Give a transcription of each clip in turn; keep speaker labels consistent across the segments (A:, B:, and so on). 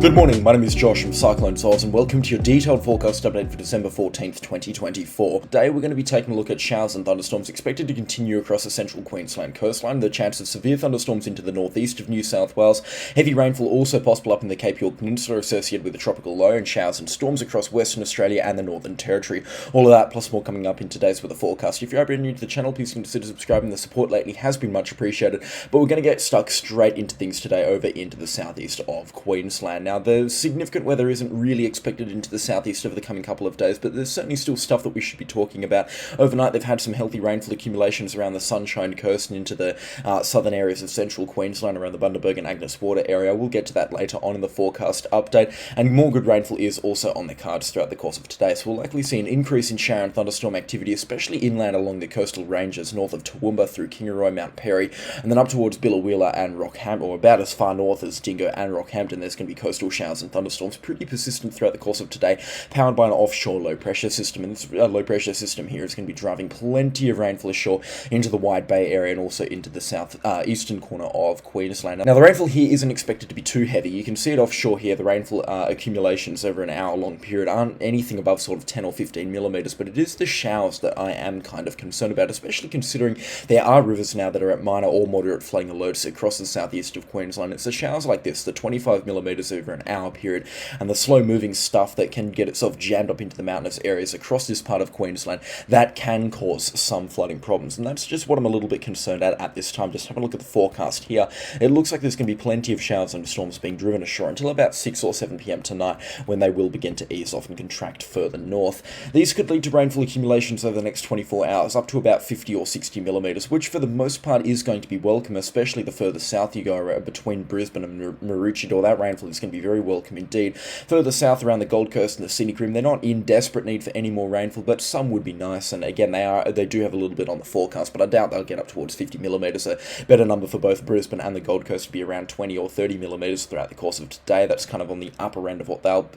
A: Good morning, my name is Josh from CyclonesOZ and welcome to your detailed forecast update for December 14th, 2024. Today we're going to be taking a look at showers and thunderstorms expected to continue across the central Queensland coastline, the chance of severe thunderstorms into the northeast of New South Wales, heavy rainfall also possible up in the Cape York Peninsula associated with a tropical low, and showers and storms across Western Australia and the Northern Territory. All of that plus more coming up in today's weather forecast. If you're brand new to the channel, please consider subscribing. The support lately has been much appreciated, but we're going to get stuck straight into things today over into the southeast of Queensland. Now, the significant weather isn't really expected into the southeast over the coming couple of days, but there's certainly still stuff that we should be talking about. Overnight, they've had some healthy rainfall accumulations around the Sunshine Coast and into the southern areas of central Queensland, around the Bundaberg and Agnes Water area. We'll get to that later on in the forecast update, and more good rainfall is also on the cards throughout the course of today, so we'll likely see an increase in shower and thunderstorm activity, especially inland along the coastal ranges north of Toowoomba through Kingaroy, Mount Perry, and then up towards Billawheeler and Rockhampton, or about as far north as Dingo and Rockhampton. There's going to be coastal showers and thunderstorms pretty persistent throughout the course of today, powered by an offshore low pressure system, and this low pressure system here is going to be driving plenty of rainfall ashore into the Wide Bay area and also into the south eastern corner of Queensland. Now, the rainfall here isn't expected to be too heavy. You can see it offshore here. The rainfall accumulations over an hour-long period aren't anything above sort of 10 or 15 millimeters, but it is the showers that I am kind of concerned about, especially considering there are rivers now that are at minor or moderate flooding alerts across the southeast of Queensland. It's the showers like this, the 25 millimeters over an hour period, and the slow-moving stuff that can get itself jammed up into the mountainous areas across this part of Queensland that can cause some flooding problems, and that's just what I'm a little bit concerned at this time. Just have a look at the forecast here. It looks like there's going to be plenty of showers and storms being driven ashore until about 6 or 7 p.m. tonight, when they will begin to ease off and contract further north. These could lead to rainfall accumulations over the next 24 hours, up to about 50 or 60 millimeters, which for the most part is going to be welcome, especially the further south you go between Brisbane and Maroochydore. That rainfall is going to be very welcome indeed. Further south around the Gold Coast and the Scenic Rim, they're not in desperate need for any more rainfall, but some would be nice, and again, they do have a little bit on the forecast, but I doubt they'll get up towards 50 millimeters. A better number for both Brisbane and the Gold Coast would be around 20 or 30 millimeters throughout the course of today. That's kind of on the upper end of what they'll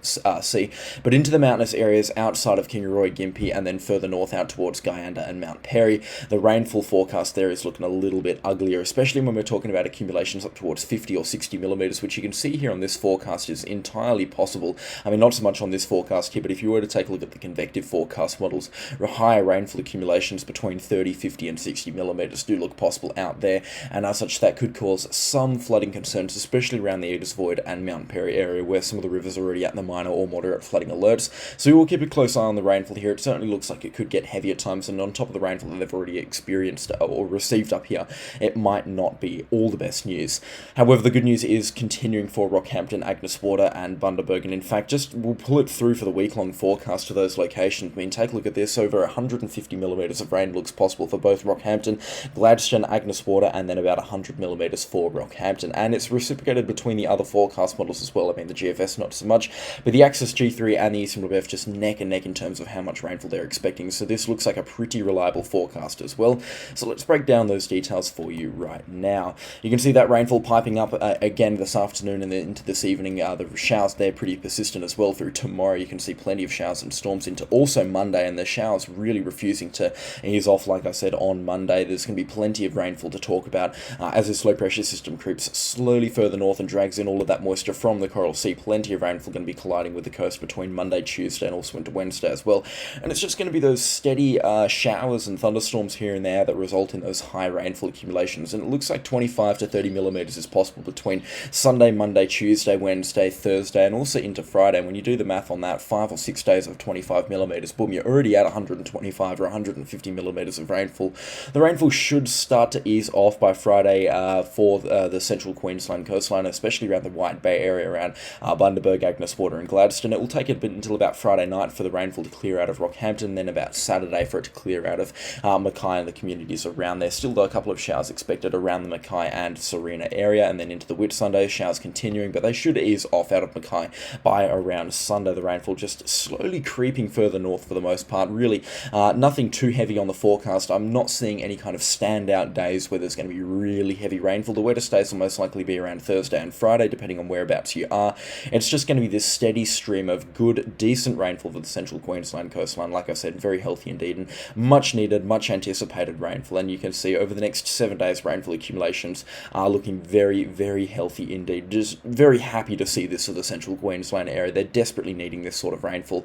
A: see, but into the mountainous areas outside of Kingaroy, Gympie, and then further north out towards Guyanda and Mount Perry, the rainfall forecast there is looking a little bit uglier, especially when we're talking about accumulations up towards 50 or 60 millimeters, which you can see here on this forecast is entirely possible. I mean, not so much on this forecast here, but if you were to take a look at the convective forecast models, higher rainfall accumulations between 30, 50 and 60 millimeters do look possible out there, and as such that could cause some flooding concerns, especially around the Edith Void and Mount Perry area, where some of the rivers are already at the minor or moderate flooding alerts. So we will keep a close eye on the rainfall here. It certainly looks like it could get heavy at times, and on top of the rainfall that they've already experienced or received up here, it might not be all the best news. However, the good news is continuing for Rockhampton, Agnes Water and Bundaberg, and in fact, we'll pull it through for the week-long forecast to those locations. I mean, take a look at this. Over 150 millimeters of rain looks possible for both Rockhampton, Gladstone, Agnes Water, and then about 100 millimeters for Rockhampton. And it's reciprocated between the other forecast models as well. I mean, the GFS not so much, but the Axis G3 and the Eastern WebF just neck and neck in terms of how much rainfall they're expecting. So this looks like a pretty reliable forecast as well. So let's break down those details for you right now. You can see that rainfall piping up again this afternoon and then into this evening. The showers there pretty persistent as well through tomorrow. You can see plenty of showers and storms into also Monday, and the showers really refusing to ease off, like I said, on Monday. There's going to be plenty of rainfall to talk about as this low pressure system creeps slowly further north and drags in all of that moisture from the Coral Sea. Plenty of rainfall going to be colliding with the coast between Monday, Tuesday, and also into Wednesday as well. And it's just going to be those steady showers and thunderstorms here and there that result in those high rainfall accumulations. And it looks like 25 to 30 millimeters is possible between Sunday, Monday, Tuesday, Wednesday, Thursday, and also into Friday. And when you do the math on that, 5 or 6 days of 25 millimeters, boom, you're already at 125 or 150 millimeters of rainfall. The rainfall should start to ease off by Friday for the central Queensland coastline, especially around the Wide Bay area, around Bundaberg, Agnes Water and Gladstone. It will take a bit until about Friday night for the rainfall to clear out of Rockhampton, then about Saturday for it to clear out of Mackay and the communities around there. Still, though, a couple of showers expected around the Mackay and Serena area, and then into the Whitsunday, showers continuing, but they should ease off out of Mackay by around Sunday. The rainfall just slowly creeping further north for the most part. Really, nothing too heavy on the forecast. I'm not seeing any kind of standout days where there's going to be really heavy rainfall. The wettest days will most likely be around Thursday and Friday, depending on whereabouts you are. It's just going to be this steady stream of good, decent rainfall for the central Queensland coastline. Like I said, very healthy indeed, and much needed, much anticipated rainfall. And you can see over the next 7 days, rainfall accumulations are looking very, very healthy indeed. Just very happy to see this for the central Queensland area. They're desperately needing this sort of rainfall.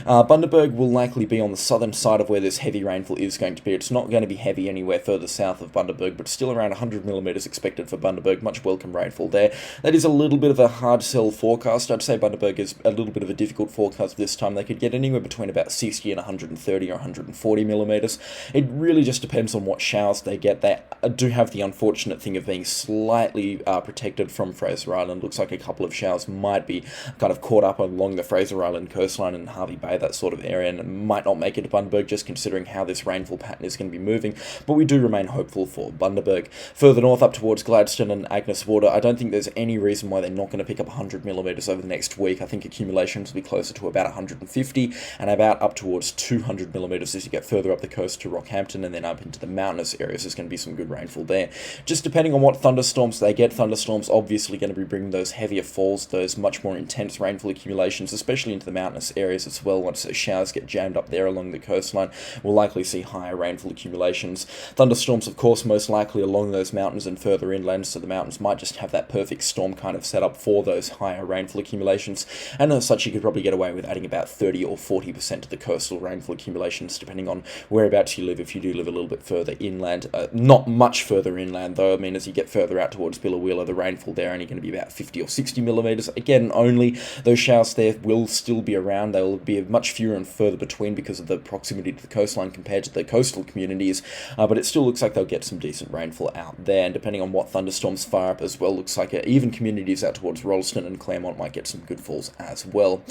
A: Bundaberg will likely be on the southern side of where this heavy rainfall is going to be. It's not going to be heavy anywhere further south of Bundaberg, but still around 100mm expected for Bundaberg. Much welcome rainfall there. That is a little bit of a hard sell forecast. I'd say Bundaberg is a little bit of a difficult forecast this time. They could get anywhere between about 60 and 130 or 140mm. It really just depends on what showers they get. They do have the unfortunate thing of being slightly protected from Fraser Island. Looks like a couple of showers might be kind of caught up along the Fraser Island coastline and Hervey Bay, that sort of area, and might not make it to Bundaberg just considering how this rainfall pattern is going to be moving, but we do remain hopeful for Bundaberg. Further north up towards Gladstone and Agnes Water, I don't think there's any reason why they're not going to pick up 100mm over the next week. I think accumulations will be closer to about 150 and about up towards 200mm as you get further up the coast to Rockhampton and then up into the mountainous areas. There's going to be some good rainfall there. Just depending on what thunderstorms they get, thunderstorms obviously going to be bringing those heavier falls, those much more intense rainfall accumulations, especially into the mountainous areas as well. Once those showers get jammed up there along the coastline, we'll likely see higher rainfall accumulations. Thunderstorms, of course, most likely along those mountains and further inland, so the mountains might just have that perfect storm kind of set up for those higher rainfall accumulations, and as such you could probably get away with adding about 30 or 40% to the coastal rainfall accumulations, depending on whereabouts you live. If you do live a little bit further inland, not much further inland though, I mean, as you get further out towards Billawheeler, the rainfall there only going to be about 50 or 60mm. Again, only those showers there will still be around. They will be much fewer and further between because of the proximity to the coastline compared to the coastal communities, but it still looks like they'll get some decent rainfall out there, and depending on what thunderstorms fire up as well, looks like even communities out towards Rolleston and Claremont might get some good falls as well.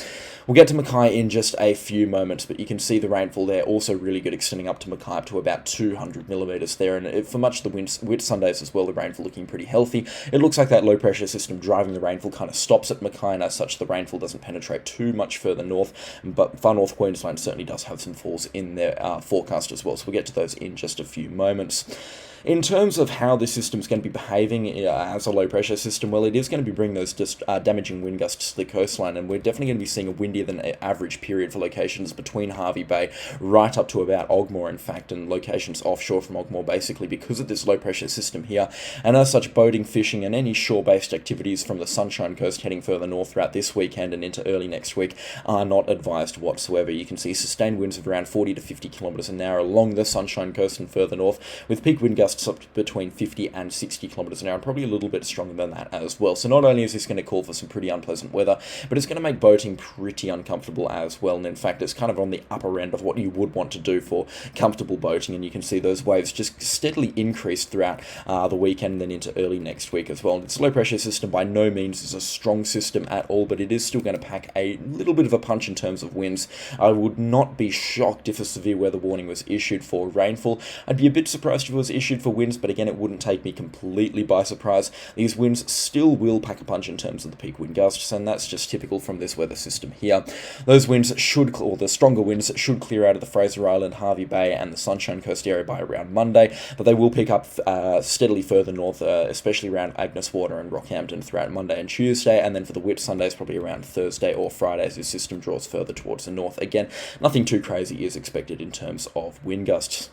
A: We'll get to Mackay in just a few moments, but you can see the rainfall there also really good, extending up to Mackay up to about 200mm there, and for much of the Whitsundays as well, the rainfall looking pretty healthy. It looks like that low pressure system driving the rainfall kind of stops at Mackay, and as such the rainfall doesn't penetrate too much further north, but far north Queensland certainly does have some falls in their forecast as well, so we'll get to those in just a few moments. In terms of how this system is going to be behaving as a low-pressure system, well, it is going to be bringing those damaging wind gusts to the coastline, and we're definitely going to be seeing a windier than average period for locations between Hervey Bay right up to about Ogmore, in fact, and locations offshore from Ogmore, basically because of this low-pressure system here. And as such, boating, fishing, and any shore-based activities from the Sunshine Coast heading further north throughout this weekend and into early next week are not advised whatsoever. You can see sustained winds of around 40 to 50 kilometres an hour along the Sunshine Coast and further north, with peak wind gusts up to between 50 and 60 kilometres an hour, and probably a little bit stronger than that as well. So not only is this going to call for some pretty unpleasant weather, but it's going to make boating pretty uncomfortable as well. And in fact, it's kind of on the upper end of what you would want to do for comfortable boating, and you can see those waves just steadily increase throughout the weekend and then into early next week as well. And this low pressure system by no means is a strong system at all, but it is still going to pack a little bit of a punch in terms of winds. I would not be shocked if a severe weather warning was issued for rainfall. I'd be a bit surprised if it was issued for winds, but again, it wouldn't take me completely by surprise. These winds still will pack a punch in terms of the peak wind gusts, and that's just typical from this weather system here. Those winds should, or the stronger winds should clear out of the Fraser Island, Hervey Bay, and the Sunshine Coast area by around Monday, but they will pick up steadily further north, especially around Agnes Water and Rockhampton throughout Monday and Tuesday, and then for the Whitsundays probably around Thursday or Friday as this system draws further towards the north. Again, nothing too crazy is expected in terms of wind gusts.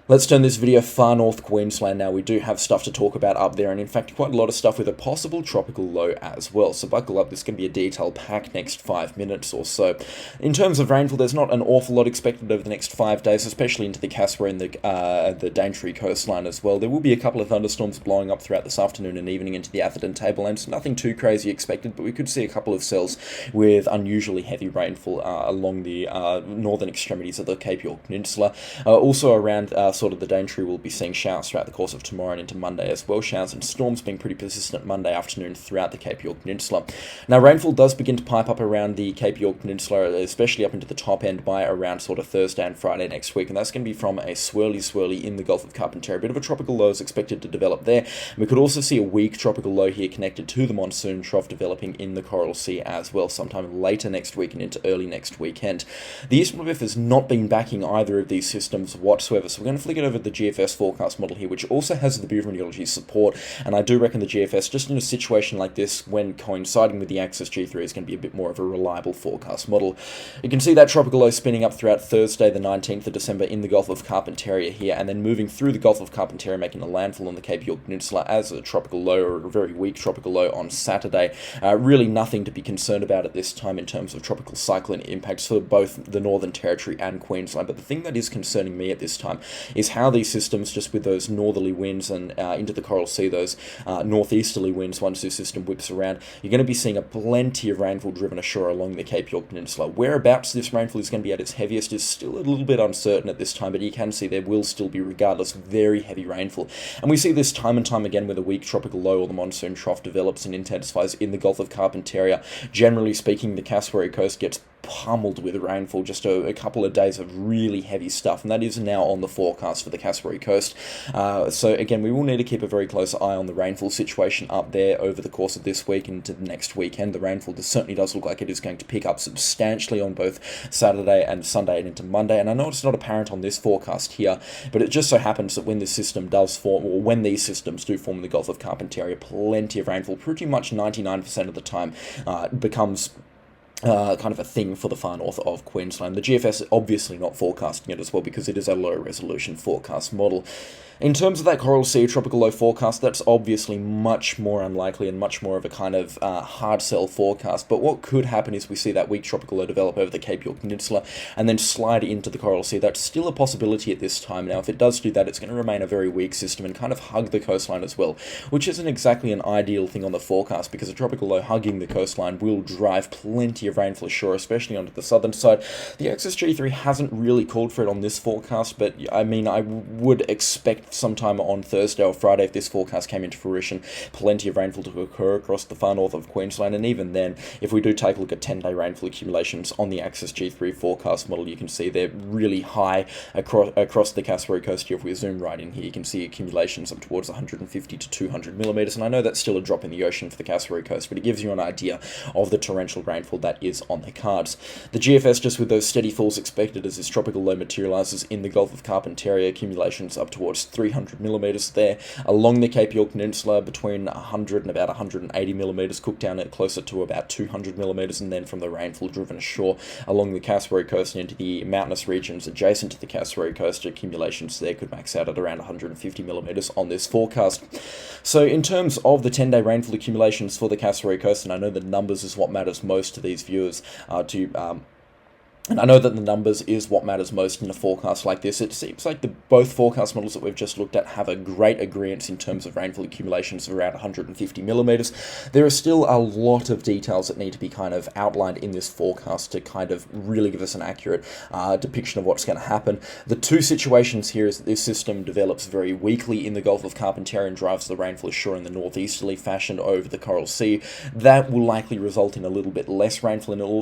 A: Let's turn this video far north Queensland now. We do have stuff to talk about up there, and in fact quite a lot of stuff with a possible tropical low as well. So buckle up, this is going to be a detailed pack next 5 minutes or so. In terms of rainfall, there's not an awful lot expected over the next 5 days, especially into the Cassowary and the Daintree coastline as well. There will be a couple of thunderstorms blowing up throughout this afternoon and evening into the Atherton Tablelands. Nothing too crazy expected, but we could see a couple of cells with unusually heavy rainfall along the northern extremities of the Cape York Peninsula. Also around sort of the Daintree, we'll be seeing showers throughout the course of tomorrow and into Monday as well. Showers and storms being pretty persistent Monday afternoon throughout the Cape York Peninsula. Now, rainfall does begin to pipe up around the Cape York Peninsula, especially up into the top end by around sort of Thursday and Friday next week, and that's going to be from a swirly in the Gulf of Carpentaria. A bit of a tropical low is expected to develop there. We could also see a weak tropical low here connected to the monsoon trough developing in the Coral Sea as well, sometime later next week and into early next weekend. The Eastern Rift has not been backing either of these systems whatsoever, so we're going to flick it over to the GFS forecast model here, which also has the meteorology support, and I do reckon the GFS, just in a situation like this, when coinciding with the Axis G3, is going to be a bit more of a reliable forecast model. You can see that tropical low spinning up throughout Thursday, the 19th of December, in the Gulf of Carpentaria here, and then moving through the Gulf of Carpentaria, making a landfall on the Cape York Peninsula as a tropical low, or a very weak tropical low on Saturday. Really nothing to be concerned about at this time in terms of tropical cyclone impacts for both the Northern Territory and Queensland, but the thing that is concerning me at this time is how these systems, just with those northerly winds and into the Coral Sea, those northeasterly winds, once this system whips around, you're going to be seeing a plenty of rainfall driven ashore along the Cape York Peninsula. Whereabouts this rainfall is going to be at its heaviest is still a little bit uncertain at this time, but you can see there will still be, regardless, very heavy rainfall. And we see this time and time again with a weak tropical low or the monsoon trough develops and intensifies in the Gulf of Carpentaria. Generally speaking, the Cassowary Coast gets pummeled with rainfall, just a couple of days of really heavy stuff, and that is now on the forecast for the Cassowary Coast. So again, we will need to keep a very close eye on the rainfall situation up there over the course of this week into the next weekend. The rainfall certainly does look like it is going to pick up substantially on both Saturday and Sunday and into Monday, and I know it's not apparent on this forecast here, but it just so happens that when this system does form, or when these systems do form in the Gulf of Carpentaria, plenty of rainfall, pretty much 99% of the time, becomes kind of a thing for the far north of Queensland. The GFS is obviously not forecasting it as well because it is a low resolution forecast model. In terms of that Coral Sea tropical low forecast, that's obviously much more unlikely and much more of a kind of hard sell forecast, but what could happen is we see that weak tropical low develop over the Cape York Peninsula and then slide into the Coral Sea. That's still a possibility at this time. Now, if it does do that, it's going to remain a very weak system and kind of hug the coastline as well, which isn't exactly an ideal thing on the forecast because a tropical low hugging the coastline will drive plenty of rainfall ashore, especially onto the southern side. The Axis G3 hasn't really called for it on this forecast, but I mean, I would expect sometime on Thursday or Friday, if this forecast came into fruition, plenty of rainfall to occur across the far north of Queensland. And even then, if we do take a look at 10-day rainfall accumulations on the Axis G3 forecast model, you can see they're really high across the Cassowary Coast here. If we zoom right in here, you can see accumulations up towards 150 to 200 millimeters. And I know that's still a drop in the ocean for the Cassowary Coast, but it gives you an idea of the torrential rainfall that is on the cards. The GFS, just with those steady falls expected as this tropical low materializes in the Gulf of Carpentaria, accumulations up towards 300 millimeters there. Along the Cape York Peninsula, between 100 and about 180 millimeters, cooked down at closer to about 200 millimeters, and then from the rainfall driven ashore along the Cassowary Coast and into the mountainous regions adjacent to the Cassowary Coast, accumulations there could max out at around 150 millimeters on this forecast. So in terms of the 10-day rainfall accumulations for the Cassowary Coast, and I know the numbers is what matters most to these viewers, and I know that the numbers is what matters most in a forecast like this. It seems like both forecast models that we've just looked at have a great agreement in terms of rainfall accumulations of around 150 millimeters. There are still a lot of details that need to be kind of outlined in this forecast to kind of really give us an accurate depiction of what's going to happen. The two situations here is that this system develops very weakly in the Gulf of Carpentaria and drives the rainfall ashore in the northeasterly fashion over the Coral Sea. That will likely result in a little bit less rainfall, and it'll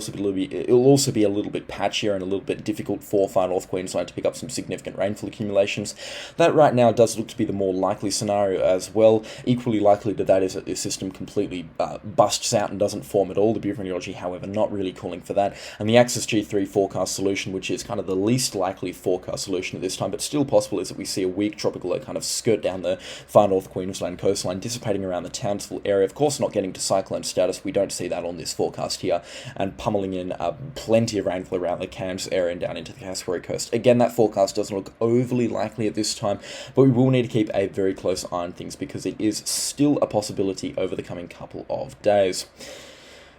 A: also be a little bit patchier and a little bit difficult for far north Queensland to pick up some significant rainfall accumulations. That right now does look to be the more likely scenario as well. Equally likely to that is that this system completely busts out and doesn't form at all. The Bureau of Meteorology, however, not really calling for that. And the Axis G3 forecast solution, which is kind of the least likely forecast solution at this time, but still possible, is that we see a weak tropical low kind of skirt down the far north Queensland coastline, dissipating around the Townsville area. Of course, not getting to cyclone status. We don't see that on this forecast here, and pummeling in plenty of rainfall around the Cairns area and down into the Cassowary Coast. Again, that forecast doesn't look overly likely at this time, but we will need to keep a very close eye on things because it is still a possibility over the coming couple of days.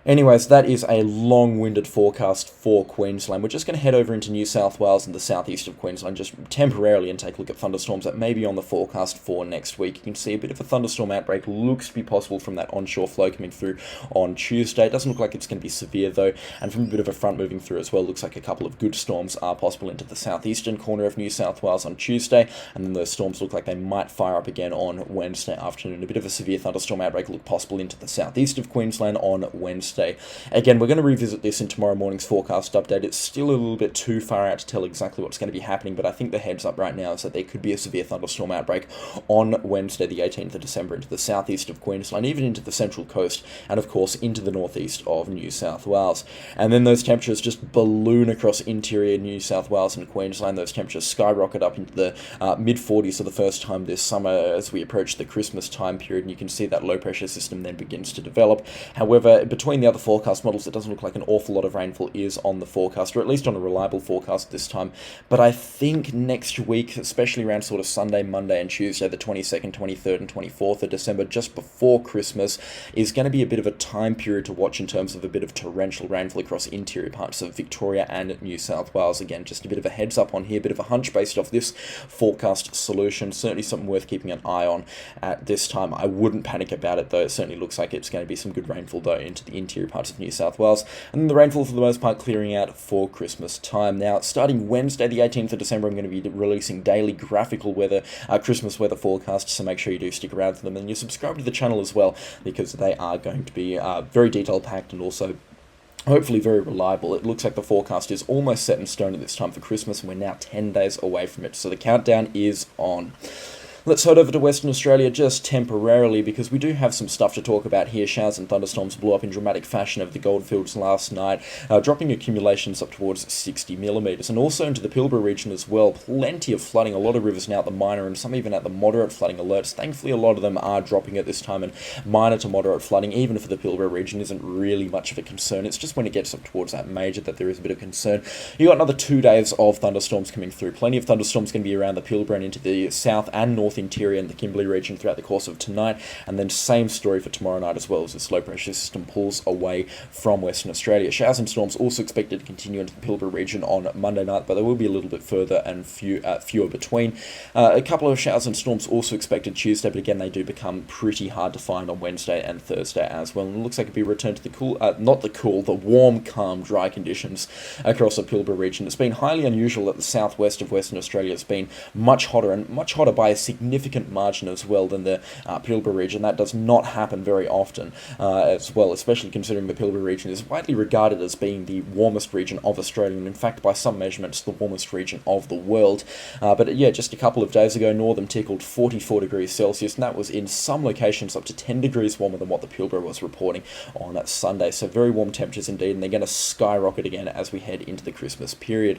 A: Anyways, that is a long-winded forecast for Queensland. We're just going to head over into New South Wales and the southeast of Queensland just temporarily and take a look at thunderstorms that may be on the forecast for next week. You can see a bit of a thunderstorm outbreak looks to be possible from that onshore flow coming through on Tuesday. It doesn't look like it's going to be severe though, and from a bit of a front moving through as well, looks like a couple of good storms are possible into the southeastern corner of New South Wales on Tuesday, and then those storms look like they might fire up again on Wednesday afternoon. A bit of a severe thunderstorm outbreak look possible into the southeast of Queensland on Wednesday Wednesday. Again, we're going to revisit this in tomorrow morning's forecast update. It's still a little bit too far out to tell exactly what's going to be happening, but I think the heads up right now is that there could be a severe thunderstorm outbreak on Wednesday, the 18th of December, into the southeast of Queensland, even into the central coast, and of course into the northeast of New South Wales. And then those temperatures just balloon across interior New South Wales and Queensland. Those temperatures skyrocket up into the mid-40s for the first time this summer as we approach the Christmas time period, and you can see that low pressure system then begins to develop. However, between the other forecast models, it doesn't look like an awful lot of rainfall is on the forecast, or at least on a reliable forecast this time. But I think next week, especially around sort of Sunday, Monday and Tuesday, the 22nd, 23rd and 24th of December, just before Christmas, is going to be a bit of a time period to watch in terms of a bit of torrential rainfall across interior parts of Victoria and New South Wales. Again, just a bit of a heads up on here, a bit of a hunch based off this forecast solution. Certainly something worth keeping an eye on at this time. I wouldn't panic about it though. It certainly looks like it's going to be some good rainfall though into the interior parts of New South Wales, and then the rainfall for the most part clearing out for Christmas time. Now, starting Wednesday the 18th of December, I'm going to be releasing daily graphical weather, Christmas weather forecasts, so make sure you do stick around for them, and you subscribe to the channel as well, because they are going to be very detail packed and also hopefully very reliable. It looks like the forecast is almost set in stone at this time for Christmas, and we're now 10 days away from it, so the countdown is on. Let's head over to Western Australia just temporarily, because we do have some stuff to talk about here. Showers and thunderstorms blew up in dramatic fashion over the goldfields last night, dropping accumulations up towards 60 millimetres, and also into the Pilbara region as well. Plenty of flooding, a lot of rivers now at the minor and some even at the moderate flooding alerts. Thankfully, a lot of them are dropping at this time, and minor to moderate flooding, even for the Pilbara region, isn't really much of a concern. It's just when it gets up towards that major that there is a bit of concern. You got another 2 days of thunderstorms coming through. Plenty of thunderstorms going to be around the Pilbara and into the south and north interior and the Kimberley region throughout the course of tonight, and then same story for tomorrow night as well, as this low pressure system pulls away from Western Australia. Showers and storms also expected to continue into the Pilbara region on Monday night, but they will be a little bit further and fewer between. A couple of showers and storms also expected Tuesday, but again they do become pretty hard to find on Wednesday and Thursday as well, and it looks like it'll be returned to the warm, calm, dry conditions across the Pilbara region. It's been highly unusual that the southwest of Western Australia has been much hotter, and much hotter by a significant margin as well than the Pilbara region. That does not happen very often as well, especially considering the Pilbara region is widely regarded as being the warmest region of Australia, and in fact by some measurements the warmest region of the world. But yeah, just a couple of days ago Northern tickled 44 degrees Celsius, and that was in some locations up to 10 degrees warmer than what the Pilbara was reporting on that Sunday. So very warm temperatures indeed, and they're going to skyrocket again as we head into the Christmas period.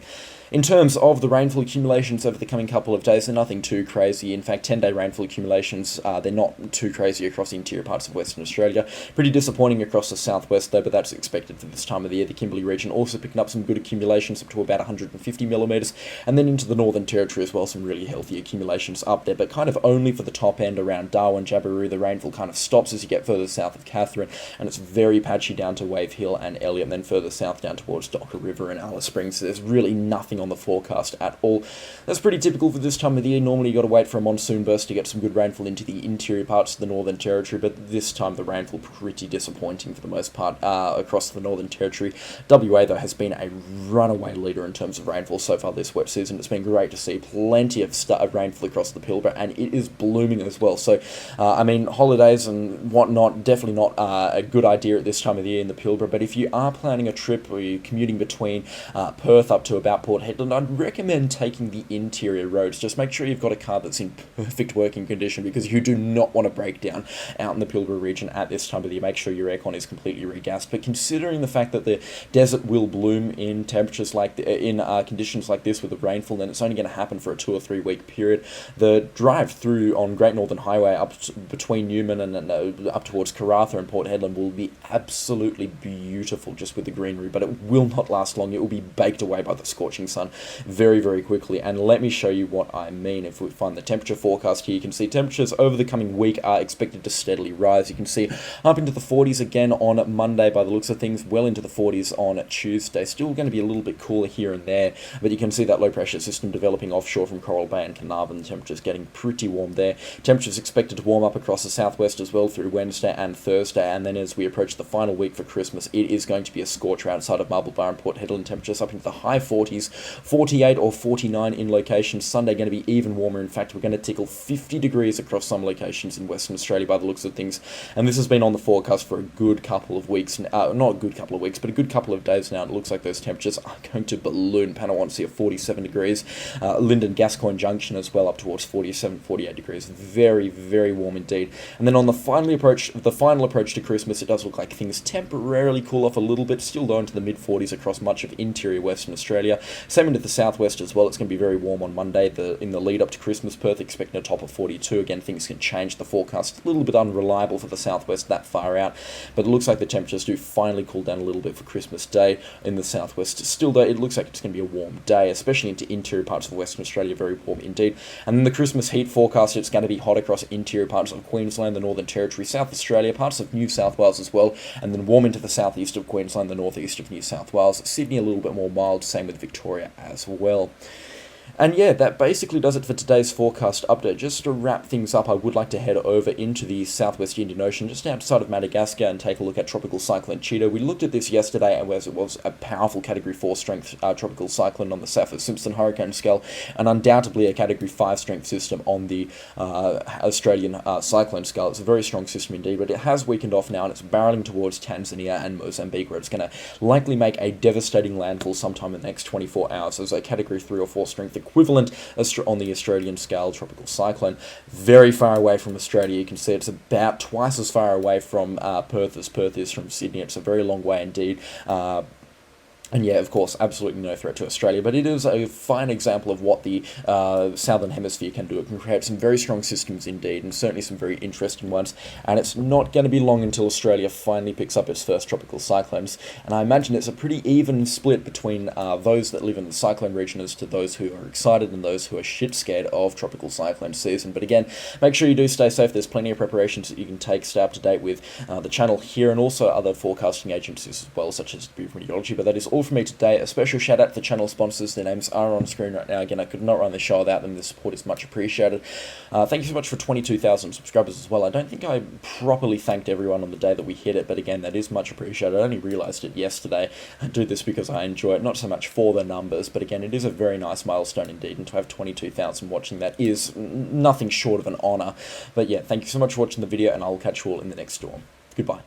A: In terms of the rainfall accumulations over the coming couple of days, they're nothing too crazy. In fact, 10-day rainfall accumulations, they're not too crazy across the interior parts of Western Australia. Pretty disappointing across the southwest though, but that's expected for this time of the year. The Kimberley region also picking up some good accumulations up to about 150 millimetres, and then into the Northern Territory as well, some really healthy accumulations up there, but kind of only for the top end around Darwin, Jabiru. The rainfall kind of stops as you get further south of Katherine, and it's very patchy down to Wave Hill and Elliot, and then further south down towards Docker River and Alice Springs. So there's really nothing on the forecast at all. That's pretty typical for this time of the year. Normally you got to wait for a monsoon burst to get some good rainfall into the interior parts of the Northern Territory, but this time the rainfall pretty disappointing for the most part across the Northern Territory. WA though has been a runaway leader in terms of rainfall so far this wet season. It's been great to see plenty of rainfall across the Pilbara, and it is blooming as well. So I mean, holidays and whatnot, definitely not a good idea at this time of the year in the Pilbara, but if you are planning a trip or you're commuting between Perth up to about Port Hedland, I'd recommend taking the interior roads. Just make sure you've got a car that's in perfect working condition, because you do not want to break down out in the Pilbara region at this time of the year. Make sure your aircon is completely regassed. But considering the fact that the desert will bloom in temperatures like conditions like this with the rainfall, then it's only going to happen for a 2 or 3 week period. The drive through on Great Northern Highway up between Newman and up towards Karratha and Port Hedland will be absolutely beautiful just with the greenery, but it will not last long. It will be baked away by the scorching sun very, very quickly. And let me show you what I mean. If we find the temperature forecast here, you can see temperatures over the coming week are expected to steadily rise. You can see up into the 40s again on Monday by the looks of things, well into the 40s on Tuesday. Still going to be a little bit cooler here and there, but you can see that low pressure system developing offshore from Coral Bay and Carnarvon. The temperatures getting pretty warm there. Temperatures expected to warm up across the southwest as well through Wednesday and Thursday, and then as we approach the final week for Christmas, it is going to be a scorcher outside of Marble Bar and Port Hedland. Temperatures up into the high 40s, 48 or 49 in locations. Sunday going to be even warmer. In fact, we're going to tickle 50 degrees across some locations in Western Australia by the looks of things, and this has been on the forecast for a good couple of weeks, not a good couple of weeks, but a good couple of days now. It looks like those temperatures are going to balloon. Panawansi at 47 degrees, Lyndon Gascoyne Junction as well up towards 47, 48 degrees. Very, very warm indeed. And then on the final approach to Christmas, it does look like things temporarily cool off a little bit, still low into the mid-40s across much of interior Western Australia. Same into the southwest as well. It's going to be very warm on Monday. In the lead up to Christmas, Perth expecting a top of 42. Again, things can change. The forecast a little bit unreliable for the southwest that far out, but it looks like the temperatures do finally cool down a little bit for Christmas Day in the southwest. Still though, it looks like it's going to be a warm day, especially into interior parts of Western Australia, very warm indeed. And then the Christmas heat forecast, it's going to be hot across interior parts of Queensland, the Northern Territory, South Australia, parts of New South Wales as well, and then warm into the southeast of Queensland, the northeast of New South Wales. Sydney a little bit more mild, same with Victoria as well. And yeah, that basically does it for today's forecast update. Just to wrap things up, I would like to head over into the southwest Indian Ocean, just outside of Madagascar, and take a look at Tropical Cyclone Chido. We looked at this yesterday, and as it was a powerful Category 4 strength tropical cyclone on the Saffir-Simpson hurricane scale, and undoubtedly a Category 5 strength system on the Australian cyclone scale. It's a very strong system indeed, but it has weakened off now, and it's barreling towards Tanzania and Mozambique, where it's going to likely make a devastating landfall sometime in the next 24 hours. So it's a Category 3 or 4 strength equivalent on the Australian scale tropical cyclone. Very far away from Australia. You can see it's about twice as far away from Perth as Perth is from Sydney. It's a very long way indeed. And yeah, of course, absolutely no threat to Australia, but it is a fine example of what the Southern Hemisphere can do. It can create some very strong systems indeed, and certainly some very interesting ones, and it's not going to be long until Australia finally picks up its first tropical cyclones, and I imagine it's a pretty even split between those that live in the cyclone region as to those who are excited and those who are shit scared of tropical cyclone season. But again, make sure you do stay safe. There's plenty of preparations that you can take, stay up to date with the channel here, and also other forecasting agencies as well, such as Bureau of Meteorology. But that is all from me today. A special shout out to the channel sponsors. Their names are on screen right now. Again, I could not run the show without them. The support is much appreciated. Thank you so much for 22,000 subscribers as well. I don't think I properly thanked everyone on the day that we hit it, but again, that is much appreciated. I only realised it yesterday. I do this because I enjoy it, not so much for the numbers, but again, it is a very nice milestone indeed, and to have 22,000 watching that is nothing short of an honour. But yeah, thank you so much for watching the video, and I'll catch you all in the next storm. Goodbye.